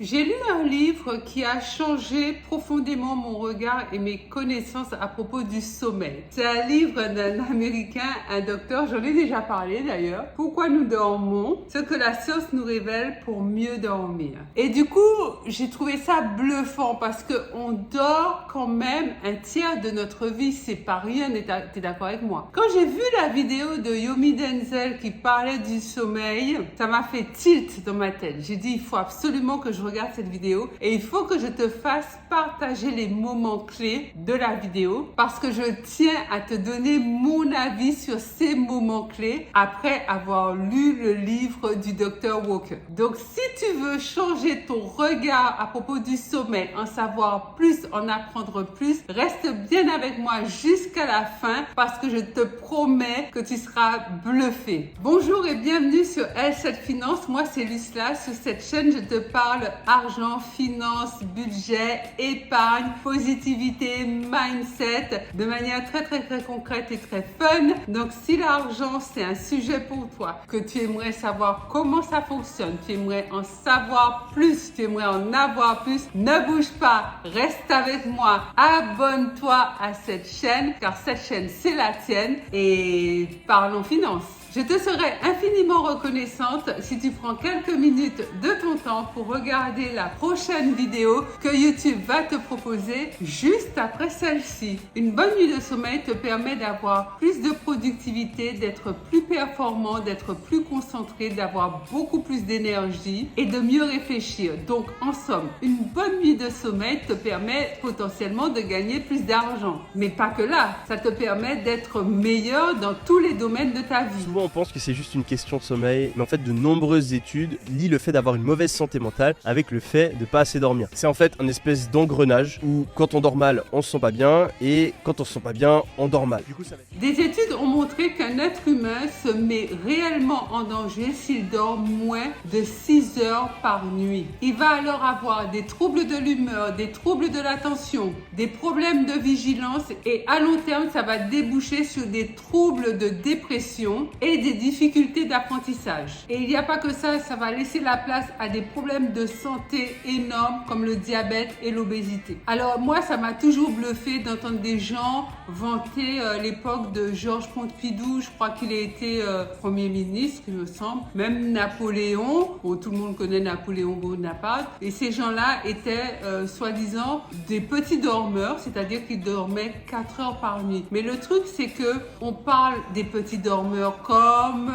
J'ai lu un livre qui a changé profondément mon regard et mes connaissances à propos du sommeil. C'est un livre d'un Américain, un docteur, j'en ai déjà parlé d'ailleurs. Pourquoi nous dormons, ce que la science nous révèle pour mieux dormir. Et du coup, j'ai trouvé ça bluffant parce qu'on dort quand même un tiers de notre vie, c'est pas rien, t'es d'accord avec moi? Quand j'ai vu la vidéo de Yomi Denzel qui parlait du sommeil, ça m'a fait tilt dans ma tête. J'ai dit, il faut absolument que je regarde cette vidéo et il faut que je te fasse partager les moments clés de la vidéo parce que je tiens à te donner mon avis sur ces moments clés après avoir lu le livre du Dr. Walker. Donc si tu veux changer ton regard à propos du sommeil, en savoir plus, en apprendre plus, reste bien avec moi jusqu'à la fin parce que je te promets que tu seras bluffé. Bonjour et bienvenue sur L7 Finance. Moi c'est Lucla. Sur cette chaîne, je te parle argent, finance, budget, épargne, positivité, mindset de manière très concrète et très fun. Donc si l'argent c'est un sujet pour toi, que tu aimerais savoir comment ça fonctionne, tu aimerais en savoir plus, tu aimerais en avoir plus, ne bouge pas, reste avec moi, abonne-toi à cette chaîne car cette chaîne c'est la tienne et parlons finance. Je te serai infiniment reconnaissante si tu prends quelques minutes de ton temps pour regarder la prochaine vidéo que YouTube va te proposer juste après celle-ci. Une bonne nuit de sommeil te permet d'avoir plus de productivité, d'être plus performant, d'être plus concentré, d'avoir beaucoup plus d'énergie et de mieux réfléchir. Donc en somme, une bonne nuit de sommeil te permet potentiellement de gagner plus d'argent. Mais pas que là, ça te permet d'être meilleur dans tous les domaines de ta vie. Souvent on pense que c'est juste une question de sommeil, mais en fait de nombreuses études lient le fait d'avoir une mauvaise santé mentale avec le fait de pas assez dormir. C'est en fait un espèce d'engrenage où quand on dort mal, on se sent pas bien et quand on se sent pas bien, on dort mal. Du coup, ça va être... Des études ont montré qu'un être humain se met réellement en danger s'il dort moins de 6 heures par nuit. Il va alors avoir des troubles de l'humeur, des troubles de l'attention, des problèmes de vigilance et à long terme, ça va déboucher sur des troubles de dépression et des difficultés d'apprentissage. Et il n'y a pas que ça va laisser la place à des problèmes de santé énormes comme le diabète et l'obésité. Alors moi, ça m'a toujours bluffé d'entendre des gens vanter l'époque de Georges Pompidou, je crois qu'il a été Premier ministre, il me semble, même Napoléon, bon, tout le monde connaît Napoléon Bonaparte, et ces gens-là étaient soi-disant des petits dormeurs, c'est-à-dire qu'ils dormaient 4 heures par nuit. Mais le truc, c'est que on parle des petits dormeurs comme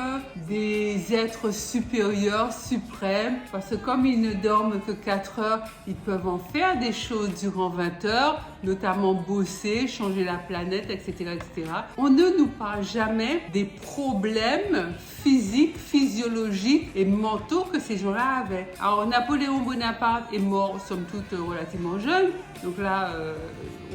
des êtres supérieurs, suprêmes, parce que comme ils ne dorment que 4 heures, ils peuvent en faire des choses durant 20 heures, notamment bosser, changer la planète, etc., etc. On ne nous parle jamais des problèmes physiques, physiologiques et mentaux que ces gens-là avaient. Alors Napoléon Bonaparte est mort, somme toute, relativement jeune, donc là,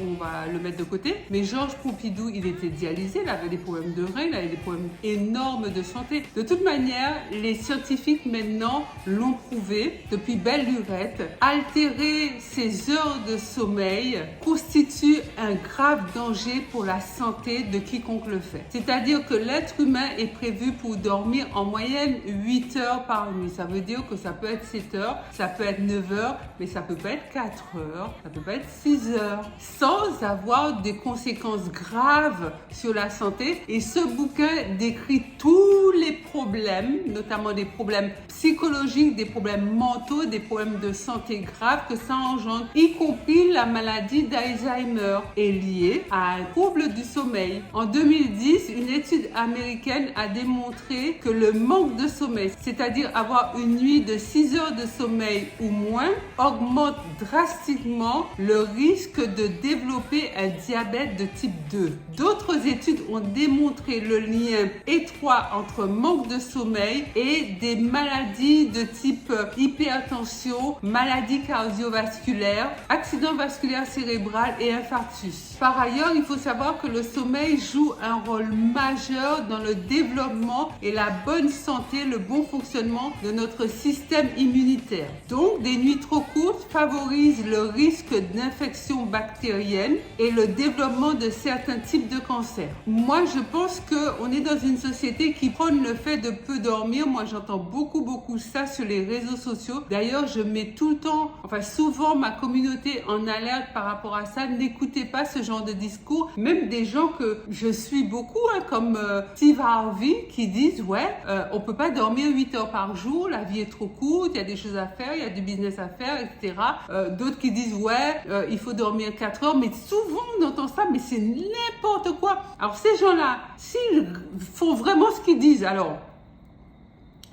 on va le mettre de côté. Mais Georges Pompidou, il était dialysé, il avait des problèmes de reins, il avait des problèmes énormes de santé. De toute manière, les scientifiques maintenant l'ont prouvé depuis belle lurette. Altérer ses heures de sommeil constitue un grave danger pour la santé de quiconque le fait. C'est-à-dire que l'être humain est prévu pour dormir en moyenne 8 heures par nuit. Ça veut dire que ça peut être 7 heures, ça peut être 9 heures, mais ça peut pas être 4 heures, ça peut pas être 6 heures, sans avoir des conséquences graves sur la santé. Et ce bouquin décrit tous les problèmes, notamment des problèmes psychologiques, des problèmes mentaux, des problèmes de santé graves que ça engendre, y compris la maladie d'Alzheimer est liée à un trouble du sommeil. En 2010, une étude américaine a démontré que le manque de sommeil, c'est-à-dire avoir une nuit de 6 heures de sommeil ou moins, augmente drastiquement le risque de développer un diabète de type 2. D'autres études ont démontré le lien étroit entre manque de sommeil et des maladies de type hypertension, maladie cardiovasculaire, accident vasculaire cérébral et infarctus. Par ailleurs, il faut savoir que le sommeil joue un rôle majeur dans le développement et la bonne santé, le bon fonctionnement de notre système immunitaire. Donc, des nuits trop courtes favorisent le risque d'infection bactérienne et le développement de certains types de cancers. Moi, je pense qu'on est dans une société qui prône concerne le fait de peu dormir, moi j'entends beaucoup ça sur les réseaux sociaux. D'ailleurs, je mets tout le temps, souvent ma communauté en alerte par rapport à ça. N'écoutez pas ce genre de discours. Même des gens que je suis beaucoup, comme Steve Harvey, qui disent on peut pas dormir 8 heures par jour, la vie est trop courte, il y a des choses à faire, il y a du business à faire, etc. D'autres qui disent il faut dormir 4 heures, mais souvent on entend ça, mais c'est n'importe quoi. Alors ces gens-là, s'ils font vraiment ce qu'ils disent, alors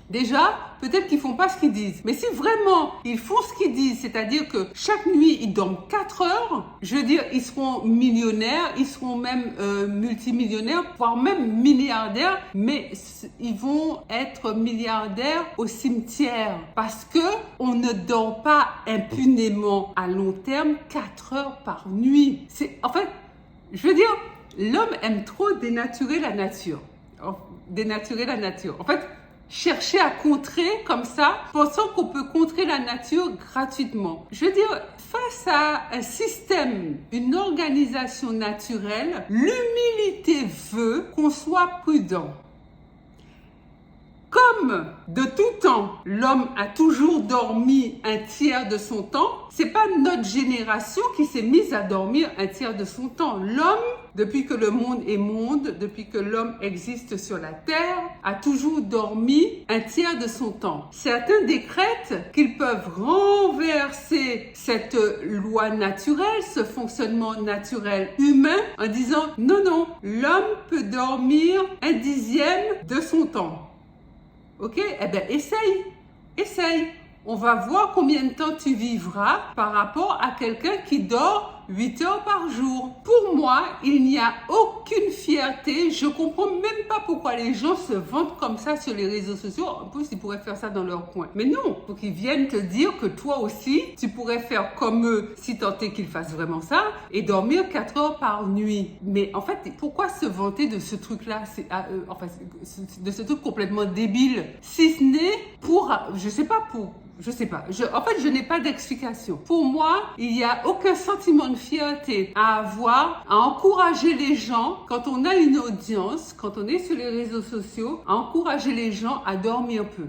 déjà, peut-être qu'ils font pas ce qu'ils disent. Mais si vraiment ils font ce qu'ils disent, c'est-à-dire que chaque nuit ils dorment 4 heures, je veux dire, ils seront millionnaires, ils seront même multimillionnaires, voire même milliardaires, mais ils vont être milliardaires au cimetière parce que on ne dort pas impunément à long terme 4 heures par nuit. Je veux dire, l'homme aime trop dénaturer la nature. Chercher à contrer comme ça, pensant qu'on peut contrer la nature gratuitement. Je veux dire, face à un système, une organisation naturelle, l'humilité veut qu'on soit prudent. Comme de tout temps, l'homme a toujours dormi un tiers de son temps, c'est pas notre génération qui s'est mise à dormir un tiers de son temps. L'homme, depuis que le monde est monde, depuis que l'homme existe sur la terre, a toujours dormi un tiers de son temps. Certains décrètent qu'ils peuvent renverser cette loi naturelle, ce fonctionnement naturel humain, en disant non, l'homme peut dormir un dixième de son temps. Ok? Eh bien, essaye. On va voir combien de temps tu vivras par rapport à quelqu'un qui dort 8 heures par jour. Pour moi, il n'y a aucune fierté. Je comprends même pas pourquoi les gens se vantent comme ça sur les réseaux sociaux. En plus, ils pourraient faire ça dans leur coin. Mais non, faut qu'ils viennent te dire que toi aussi, tu pourrais faire comme eux, si tant est qu'ils fassent vraiment ça, et dormir 4 heures par nuit. Mais en fait, pourquoi se vanter de ce truc-là? De ce truc complètement débile. Si ce n'est pour, je sais pas. Je n'ai pas d'explication. Pour moi, il n'y a aucun sentiment de fierté à avoir, à encourager les gens, quand on a une audience, quand on est sur les réseaux sociaux, à encourager les gens à dormir peu.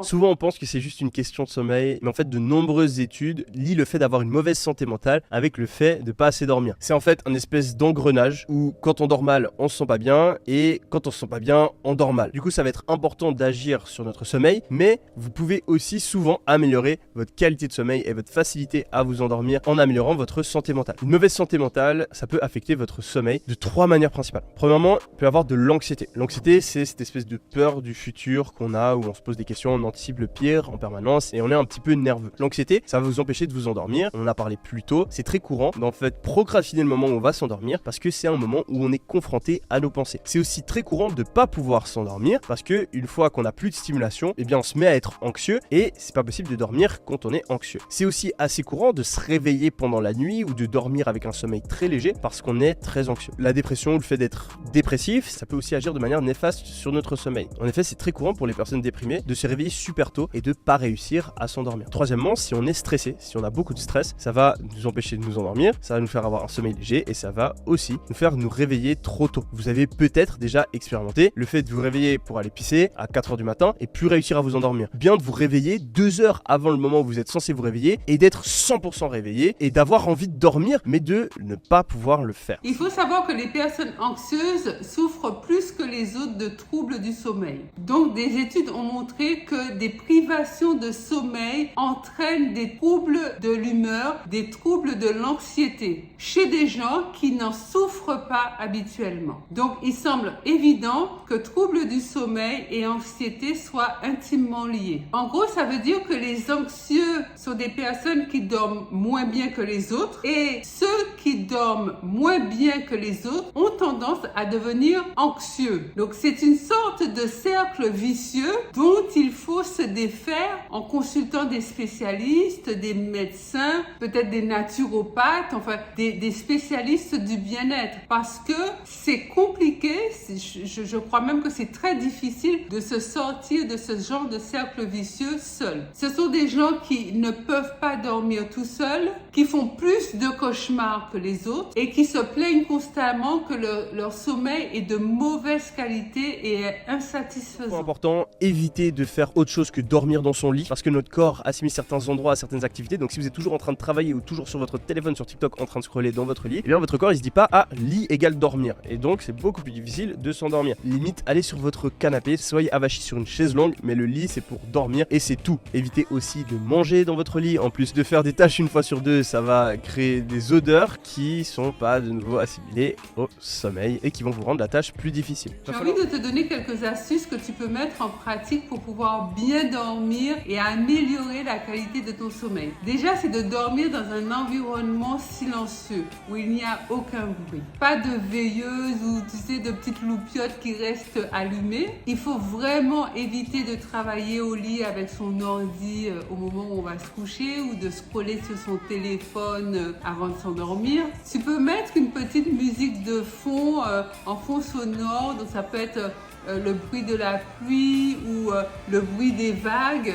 Souvent, on pense que c'est juste une question de sommeil, mais en fait, de nombreuses études lient le fait d'avoir une mauvaise santé mentale avec le fait de pas assez dormir. C'est en fait un espèce d'engrenage où quand on dort mal, on se sent pas bien, et quand on se sent pas bien, on dort mal. Du coup, ça va être important d'agir sur notre sommeil, mais vous pouvez aussi souvent améliorer votre qualité de sommeil et votre facilité à vous endormir en améliorant votre santé mentale. Une mauvaise santé mentale, ça peut affecter votre sommeil de 3 manières principales. Premièrement, il peut y avoir de l'anxiété. L'anxiété, c'est cette espèce de peur du futur qu'on a, où on se pose des questions, on anticipe le pire en permanence et on est un petit peu nerveux. L'anxiété, ça va vous empêcher de vous endormir. On en a parlé plus tôt. C'est très courant d'en fait procrastiner le moment où on va s'endormir parce que c'est un moment où on est confronté à nos pensées. C'est aussi très courant de pas pouvoir s'endormir parce que une fois qu'on a plus de stimulation, on se met à être anxieux et c'est pas possible de dormir quand on est anxieux. C'est aussi assez courant de se réveiller pendant la nuit ou de dormir avec un sommeil très léger parce qu'on est très anxieux. La dépression ou le fait d'être dépressif, ça peut aussi agir de manière néfaste sur notre sommeil. En effet, c'est très courant pour les personnes déprimées de se réveiller super tôt et de pas réussir à s'endormir. Troisièmement, si on est stressé, si on a beaucoup de stress, ça va nous empêcher de nous endormir, ça va nous faire avoir un sommeil léger et ça va aussi nous faire nous réveiller trop tôt. Vous avez peut-être déjà expérimenté le fait de vous réveiller pour aller pisser à 4h du matin et plus réussir à vous endormir. Bien de vous réveiller 2 heures avant le moment où vous êtes censé vous réveiller et d'être 100% réveillé et d'avoir envie de dormir mais de ne pas pouvoir le faire. Il faut savoir que les personnes anxieuses souffrent plus que les autres de troubles du sommeil. Donc des études ont montré que des privations de sommeil entraînent des troubles de l'humeur, des troubles de l'anxiété chez des gens qui n'en souffrent pas habituellement. Donc il semble évident que troubles du sommeil et anxiété soient intimement liés. En gros, ça veut dire que les anxieux sont des personnes qui dorment moins bien que les autres et ceux qui dorment moins bien que les autres ont tendance à devenir anxieux. Donc c'est une sorte de cercle vicieux dont il faut se défaire en consultant des spécialistes, des médecins, peut-être des naturopathes, des spécialistes du bien-être parce que c'est compliqué, je crois même que c'est très difficile de se sortir de ce genre de cercle vicieux seul. Ce sont des gens qui ne peuvent pas dormir tout seuls, qui font plus de cauchemars que les autres et qui se plaignent constamment que leur sommeil est de mauvaise qualité et est insatisfaisant. Important, évitez de faire autre chose que dormir dans son lit parce que notre corps assimile certains endroits à certaines activités. Donc si vous êtes toujours en train de travailler ou toujours sur votre téléphone, sur TikTok, en train de scroller dans votre lit, eh bien votre corps il se dit pas ah lit égale dormir et donc c'est beaucoup plus difficile de s'endormir. Limite allez sur votre canapé, soyez avachi sur une chaise longue, mais le lit c'est pour dormir et c'est tout. Évitez aussi de manger dans votre lit, en plus de faire des tâches une fois sur deux, ça va créer des odeurs qui sont pas de nouveau assimilées au sommeil et qui vont vous rendre la tâche plus difficile. J'ai envie de te donner quelques astuces que tu peux mettre en pratique pour pouvoir bien dormir et améliorer la qualité de ton sommeil. Déjà, c'est de dormir dans un environnement silencieux où il n'y a aucun bruit. Pas de veilleuse ou tu sais de petites loupiottes qui restent allumées. Il faut vraiment éviter de travailler au lit avec son ordi au moment où on va se coucher ou de scroller sur son téléphone avant de s'endormir. Tu peux mettre une petite musique de fond en fond sonore, donc ça peut être le bruit de la pluie ou le bruit des vagues.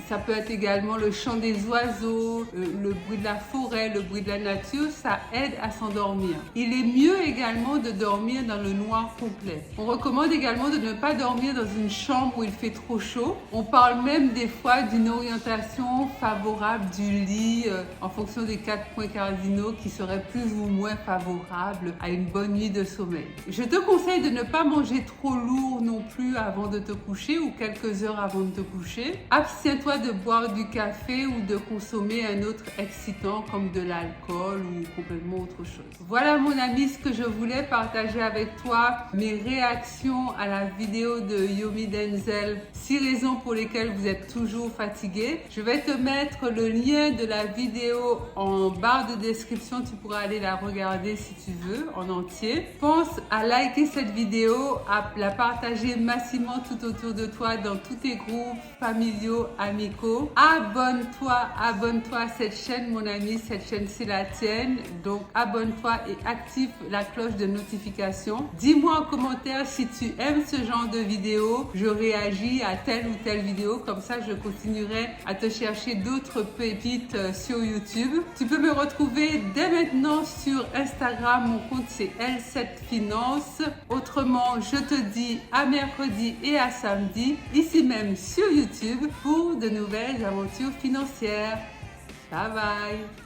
Ça peut être également le chant des oiseaux, le bruit de la forêt, le bruit de la nature. Ça aide à s'endormir. Il est mieux également de dormir dans le noir complet. On recommande également de ne pas dormir dans une chambre où il fait trop chaud. On parle même des fois d'une orientation favorable du lit en fonction des 4 points cardinaux qui seraient plus ou moins favorables à une bonne nuit de sommeil. Je te conseille de ne pas manger trop lourd non plus avant de te coucher ou quelques heures avant de te coucher. Abstiens-toi de boire du café ou de consommer un autre excitant comme de l'alcool ou complètement autre chose. Voilà mon ami ce que je voulais partager avec toi, mes réactions à la vidéo de Yomi Denzel, 6 raisons pour lesquelles vous êtes toujours fatigué. Je vais te mettre le lien de la vidéo en barre de description, tu pourras aller la regarder si tu veux en entier. Pense à liker cette vidéo, à la partager massivement tout autour de toi dans tous tes groupes familiaux, amicaux. Abonne-toi à cette chaîne mon ami, cette chaîne c'est la tienne, donc abonne-toi et active la cloche de notification. Dis-moi en commentaire si tu aimes ce genre de vidéo, je réagis à telle ou telle vidéo, comme ça je continuerai à te chercher d'autres pépites sur YouTube. Tu peux me retrouver dès maintenant sur Instagram, mon compte c'est L7Finance. Autrement, je te dis à mercredi et à samedi, ici même sur YouTube, pour de nouvelles aventures financières. Bye bye!